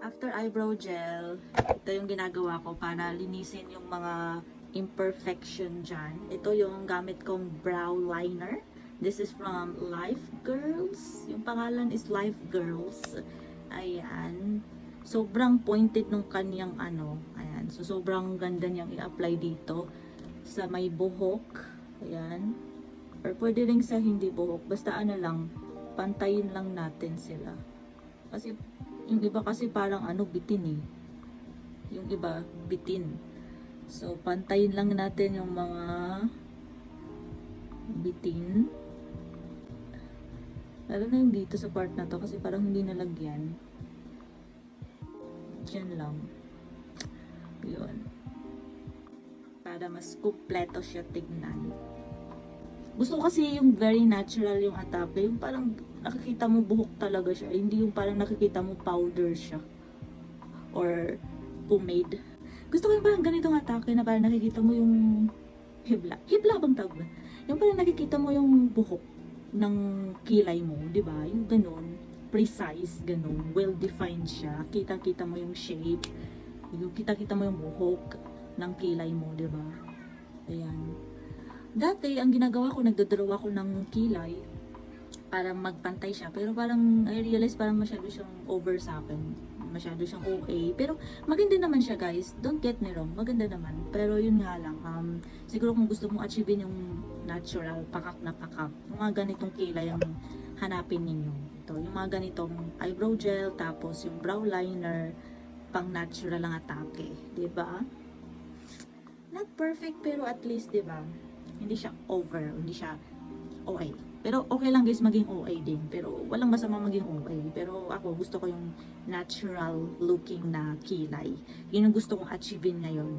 After eyebrow gel, ito yung ginagawa ko para linisin yung mga imperfection dyan. Ito yung gamit kong brow liner. This is from Life Girls. Yung pangalan is Life Girls. Ayan. Sobrang pointed nung kanyang ano. Ayan. So, sobrang ganda niyang i-apply dito sa may buhok. Ayan. Or pwede rin sa hindi buhok. Basta ano lang, pantayin lang natin sila. Kasi yung iba kasi parang ano, bitin eh. Yung iba, bitin. So, pantayin lang natin yung mga bitin. Lalo na yung dito sa part na to kasi parang hindi nalagyan. Diyan lang. Yun. Para mas kumpleto siya tignan. Gusto ko kasi yung very natural yung atake. Yung parang nakikita mo buhok talaga siya. Hindi yung parang nakikita mo powder siya. Or pomade. Gusto ko yung parang ganitong atake na parang nakikita mo yung hibla. Hibla bang tawag ba? Yung parang nakikita mo yung buhok ng kilay mo, di ba? Yung ganun. Precise, ganun. Well-defined siya. Kita-kita mo yung shape. Yung kita-kita mo yung buhok ng kilay mo, di ba? Ayan. Dati, ang ginagawa ko, nagdodraw ako ng kilay para magpantay siya. Pero parang, I realize parang masyado siyang over sa akin. Masyado siyang OA. Pero maganda naman siya, guys. Don't get me wrong. Maganda naman. Pero yun nga lang, siguro kung gusto mong achievein yung natural, pakak na pakak, yung mga ganitong kilay ang hanapin ninyo. Ito, yung mga ganitong eyebrow gel, tapos yung brow liner, pang natural ang atake. Diba? Not perfect, pero at least, diba? Hindi siya over, hindi siya OA. Pero okay lang guys maging OA din. Pero walang masama maging OA. Pero ako gusto ko yung natural looking na kilay. Yun ang gusto kong achievein ngayon.